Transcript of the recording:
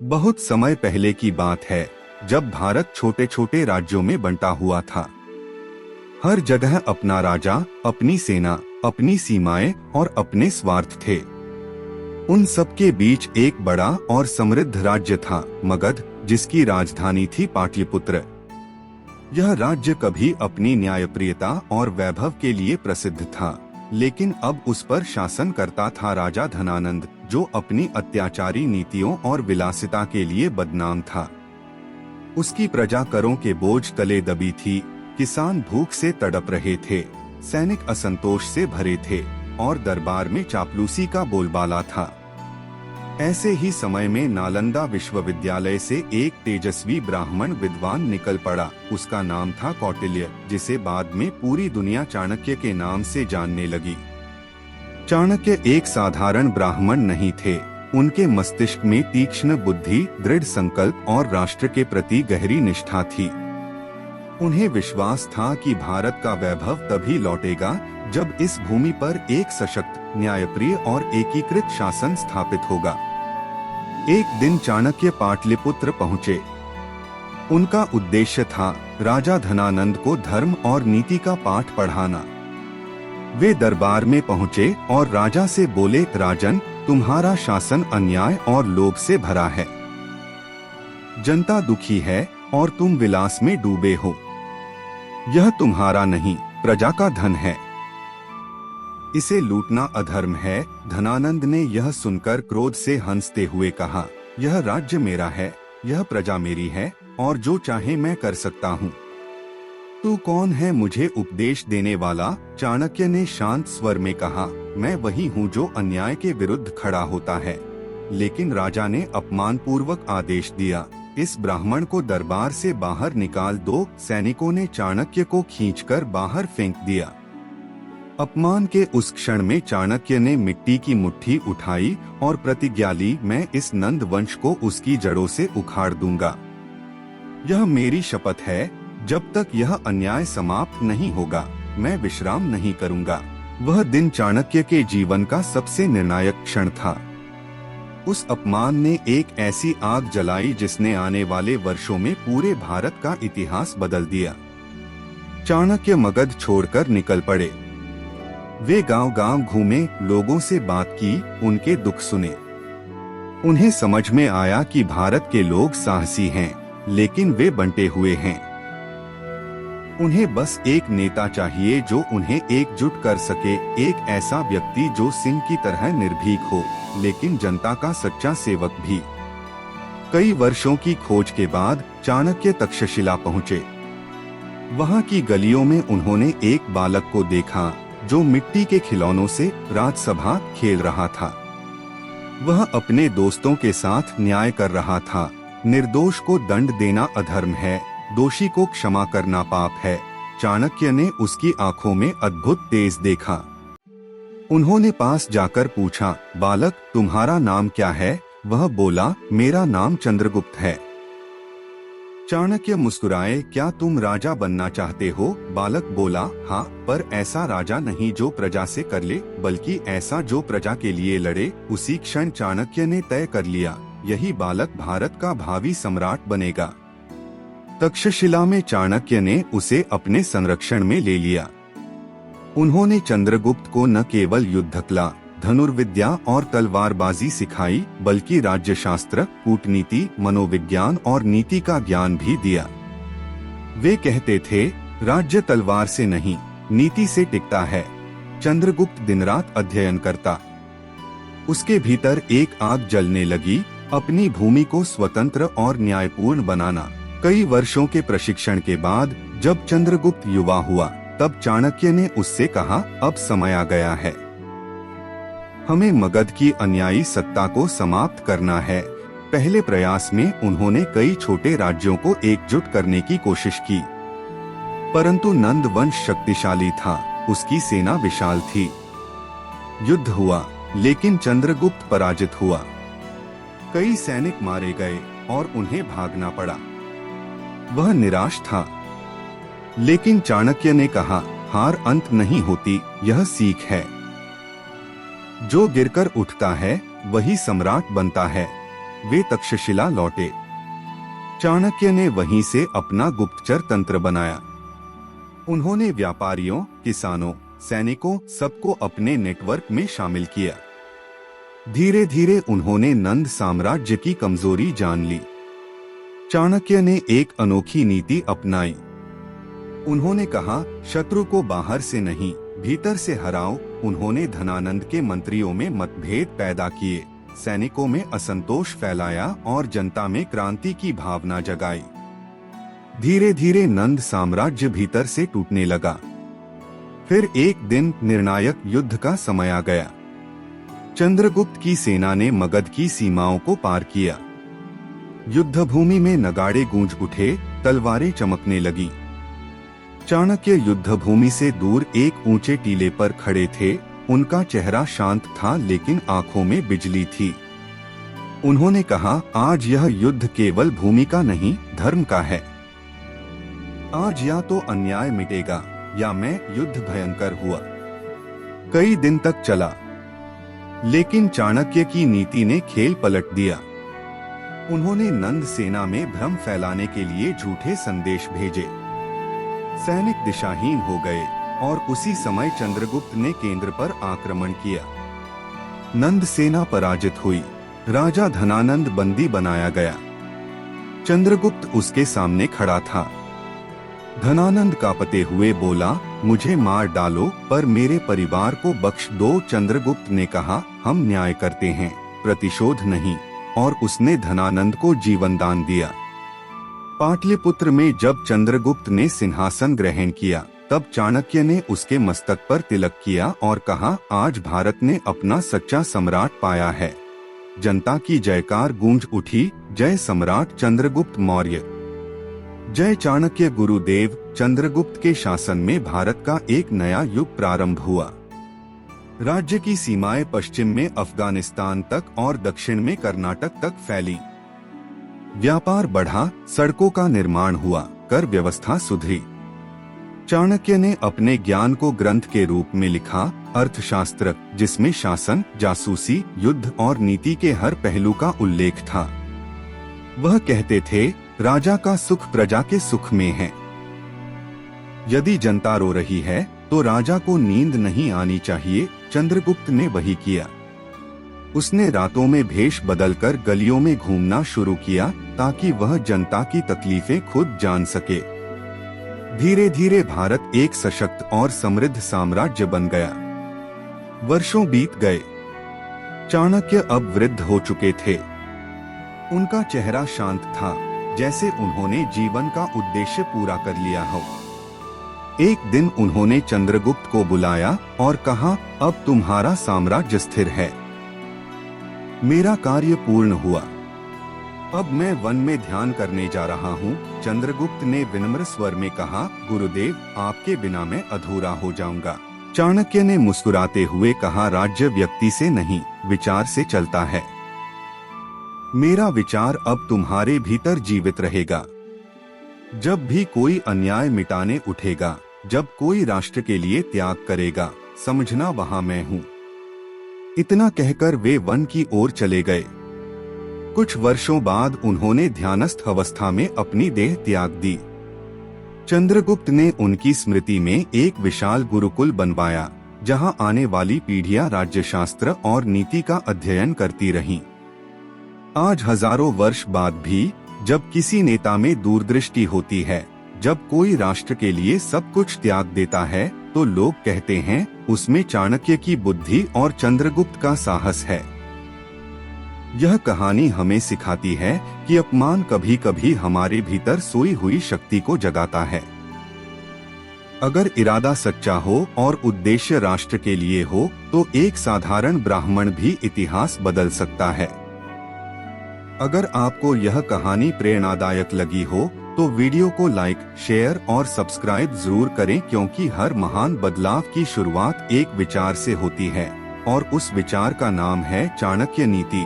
बहुत समय पहले की बात है, जब भारत छोटे छोटे राज्यों में बंटा हुआ था। हर जगह अपना राजा, अपनी सेना, अपनी सीमाएं और अपने स्वार्थ थे। उन सब के बीच एक बड़ा और समृद्ध राज्य था, मगध, जिसकी राजधानी थी पाटलिपुत्र। यह राज्य कभी अपनी न्यायप्रियता और वैभव के लिए प्रसिद्ध था, लेकिन अब उस पर शासन करता था राजा धनानंद, जो अपनी अत्याचारी नीतियों और विलासिता के लिए बदनाम था। उसकी प्रजा करों के बोझ तले दबी थी, किसान भूख से तड़प रहे थे, सैनिक असंतोष से भरे थे और दरबार में चापलूसी का बोलबाला था। ऐसे ही समय में नालंदा विश्वविद्यालय से एक तेजस्वी ब्राह्मण विद्वान निकल पड़ा। उसका नाम था कौटिल्य, जिसे बाद में पूरी दुनिया चाणक्य के नाम से जानने लगी। चाणक्य एक साधारण ब्राह्मण नहीं थे। उनके मस्तिष्क में तीक्ष्ण बुद्धि, दृढ़ संकल्प और राष्ट्र के प्रति गहरी निष्ठा थी। उन्हें विश्वास था कि भारत का वैभव तभी लौटेगा जब इस भूमि पर एक सशक्त, न्यायप्रिय और एकीकृत शासन स्थापित होगा। एक दिन चाणक्य पाटलिपुत्र पहुँचे। उनका उद्देश्य था राजा धनानंद को धर्म और नीति का पाठ पढ़ाना। वे दरबार में पहुँचे और राजा से बोले, राजन, तुम्हारा शासन अन्याय और लोभ से भरा है। जनता दुखी है और तुम विलास में डूबे हो। यह तुम्हारा नहीं, प्रजा का धन है। इसे लूटना अधर्म है। धनानंद ने यह सुनकर क्रोध से हंसते हुए कहा, यह राज्य मेरा है, यह प्रजा मेरी है और जो चाहे मैं कर सकता हूँ। तू कौन है मुझे उपदेश देने वाला? चाणक्य ने शांत स्वर में कहा, मैं वही हूँ जो अन्याय के विरुद्ध खड़ा होता है। लेकिन राजा ने अपमानपूर्वक आदेश दिया, इस ब्राह्मण को दरबार से बाहर निकाल दो। सैनिकों ने चाणक्य को खींचकर बाहर फेंक दिया। अपमान के उस क्षण में चाणक्य ने मिट्टी की मुट्ठी उठाई और प्रतिज्ञा ली, मैं इस नंद वंश को उसकी जड़ों से उखाड़ दूंगा। यह मेरी शपथ है, जब तक यह अन्याय समाप्त नहीं होगा, मैं विश्राम नहीं करूंगा। वह दिन चाणक्य के जीवन का सबसे निर्णायक क्षण था। उस अपमान ने एक ऐसी आग जलाई जिसने आने वाले वर्षों में पूरे भारत का इतिहास बदल दिया। चाणक्य मगध छोड़कर निकल पड़े। वे गांव-गांव घूमे, लोगों से बात की, उनके दुख सुने। उन्हें समझ में आया कि भारत के लोग साहसी हैं, लेकिन वे बंटे हुए हैं। उन्हें बस एक नेता चाहिए जो उन्हें एकजुट कर सके, एक ऐसा व्यक्ति जो सिंह की तरह निर्भीक हो, लेकिन जनता का सच्चा सेवक भी। कई वर्षों की खोज के बाद चाणक्य तक्षशिला पहुँचे। वहाँ की गलियों में उन्होंने एक बालक को देखा जो मिट्टी के खिलौनों से राजसभा खेल रहा था। वह अपने दोस्तों के साथ न्याय कर रहा था। निर्दोष को दंड देना अधर्म है, दोषी को क्षमा करना पाप है। चाणक्य ने उसकी आंखों में अद्भुत तेज देखा। उन्होंने पास जाकर पूछा, बालक, तुम्हारा नाम क्या है? वह बोला, मेरा नाम चंद्रगुप्त है। चाणक्य मुस्कुराए, क्या तुम राजा बनना चाहते हो? बालक बोला, हाँ, पर ऐसा राजा नहीं जो प्रजा से कर ले, बल्कि ऐसा जो प्रजा के लिए लड़े। उसी क्षण चाणक्य ने तय कर लिया, यही बालक भारत का भावी सम्राट बनेगा। तक्षशिला में चाणक्य ने उसे अपने संरक्षण में ले लिया। उन्होंने चंद्रगुप्त को न केवल युद्धकला, धनुर्विद्या और तलवारबाजी सिखाई, बल्कि राज्यशास्त्र, कूटनीति, मनोविज्ञान और नीति का ज्ञान भी दिया। वे कहते थे, राज्य तलवार से नहीं, नीति से टिकता है। चंद्रगुप्त दिन रात अध्ययन करता। उसके भीतर एक आग जलने लगी, अपनी भूमि को स्वतंत्र और न्यायपूर्ण बनाना। कई वर्षों के प्रशिक्षण के बाद जब चंद्रगुप्त युवा हुआ, तब चाणक्य ने उससे कहा, अब समय आ गया है, हमें मगध की अन्यायी सत्ता को समाप्त करना है। पहले प्रयास में उन्होंने कई छोटे राज्यों को एकजुट करने की कोशिश की, परंतु नंद वंश शक्तिशाली था, उसकी सेना विशाल थी। युद्ध हुआ, लेकिन चंद्रगुप्त पराजित हुआ। कई सैनिक मारे गए और उन्हें भागना पड़ा। वह निराश था, लेकिन चाणक्य ने कहा, हार अंत नहीं होती, यह सीख है। जो गिरकर उठता है वही सम्राट बनता है। वे तक्षशिला लौटे। चाणक्य ने वहीं से अपना गुप्तचर तंत्र बनाया। उन्होंने व्यापारियों, किसानों, सैनिकों सबको अपने नेटवर्क में शामिल किया। धीरे धीरे उन्होंने नंद साम्राज्य की कमजोरी जान ली। चाणक्य ने एक अनोखी नीति अपनाई। उन्होंने कहा, शत्रु को बाहर से नहीं, भीतर से हराओ। उन्होंने धनानंद के मंत्रियों में मतभेद पैदा किए, सैनिकों में असंतोष फैलाया और जनता में क्रांति की भावना जगाई। धीरे धीरे नंद साम्राज्य भीतर से टूटने लगा। फिर एक दिन निर्णायक युद्ध का समय आ गया। चंद्रगुप्त की सेना ने मगध की सीमाओं को पार किया। युद्धभूमि में नगाड़े गूंज उठे, तलवारें चमकने लगी। चाणक्य युद्धभूमि से दूर एक ऊंचे टीले पर खड़े थे। उनका चेहरा शांत था लेकिन आंखों में बिजली थी। उन्होंने कहा, आज यह युद्ध केवल भूमि का नहीं, धर्म का है। आज या तो अन्याय मिटेगा या मैं युद्ध भयंकर हुआ। कई दिन तक चला, लेकिन चाणक्य की नीति ने खेल पलट दिया। उन्होंने नंद सेना में भ्रम फैलाने के लिए झूठे संदेश भेजे। सैनिक दिशाहीन हो गए और उसी समय चंद्रगुप्त ने केंद्र पर आक्रमण किया। नंद सेना पराजित हुई। राजा धनानंद बंदी बनाया गया। चंद्रगुप्त उसके सामने खड़ा था। धनानंद कांपते हुए बोला, मुझे मार डालो पर मेरे परिवार को बख्श दो। चंद्रगुप्त ने कहा, हम न्याय करते हैं, प्रतिशोध नहीं, और उसने धनानंद को जीवन दान दिया। पाटलिपुत्र में जब चंद्रगुप्त ने सिंहासन ग्रहण किया, तब चाणक्य ने उसके मस्तक पर तिलक किया और कहा, आज भारत ने अपना सच्चा सम्राट पाया है। जनता की जयकार गूंज उठी, जय सम्राट चंद्रगुप्त मौर्य, जय चाणक्य गुरुदेव। चंद्रगुप्त के शासन में भारत का एक नया युग प्रारंभ हुआ। राज्य की सीमाएं पश्चिम में अफगानिस्तान तक और दक्षिण में कर्नाटक तक फैली। व्यापार बढ़ा, सड़कों का निर्माण हुआ, कर व्यवस्था सुधरी। चाणक्य ने अपने ज्ञान को ग्रंथ के रूप में लिखा, अर्थशास्त्र, जिसमें शासन, जासूसी, युद्ध और नीति के हर पहलू का उल्लेख था। वह कहते थे, राजा का सुख प्रजा के सुख में है। यदि जनता रो रही है तो राजा को नींद नहीं आनी चाहिए। चंद्रगुप्त ने वही किया। उसने रातों में भेष बदलकर गलियों में घूमना शुरू किया ताकि वह जनता की तकलीफें खुद जान सके। धीरे धीरे भारत एक सशक्त और समृद्ध साम्राज्य बन गया। वर्षों बीत गए। चाणक्य अब वृद्ध हो चुके थे। उनका चेहरा शांत था, जैसे उन्होंने जीवन का उद्देश्य पूरा कर लिया हो। एक दिन उन्होंने चंद्रगुप्त को बुलाया और कहा, अब तुम्हारा साम्राज्य स्थिर है। मेरा कार्य पूर्ण हुआ। अब मैं वन में ध्यान करने जा रहा हूँ। चंद्रगुप्त ने विनम्र स्वर में कहा, गुरुदेव, आपके बिना मैं अधूरा हो जाऊंगा। चाणक्य ने मुस्कुराते हुए कहा, राज्य व्यक्ति से नहीं, विचार से चलता है। मेरा विचार अब तुम्हारे भीतर जीवित रहेगा। जब भी कोई अन्याय मिटाने उठेगा, जब कोई राष्ट्र के लिए त्याग करेगा, समझना वहां मैं हूँ। इतना कहकर वे वन की ओर चले गए। कुछ वर्षों बाद उन्होंने ध्यानस्थ अवस्था में अपनी देह त्याग दी। चंद्रगुप्त ने उनकी स्मृति में एक विशाल गुरुकुल बनवाया, जहां आने वाली पीढ़ियां राज्यशास्त्र और नीति का अध्ययन करती रहीं। आज हजारों वर्ष बाद भी जब किसी नेता में दूरदृष्टि होती है, जब कोई राष्ट्र के लिए सब कुछ त्याग देता है, तो लोग कहते हैं, उसमें चाणक्य की बुद्धि और चंद्रगुप्त का साहस है। यह कहानी हमें सिखाती है कि अपमान कभी कभी हमारे भीतर सोई हुई शक्ति को जगाता है। अगर इरादा सच्चा हो और उद्देश्य राष्ट्र के लिए हो, तो एक साधारण ब्राह्मण भी इतिहास बदल सकता है। अगर आपको यह कहानी प्रेरणादायक लगी हो, तो वीडियो को लाइक, शेयर और सब्सक्राइब जरूर करें, क्योंकि हर महान बदलाव की शुरुआत एक विचार से होती है और उस विचार का नाम है चाणक्य नीति।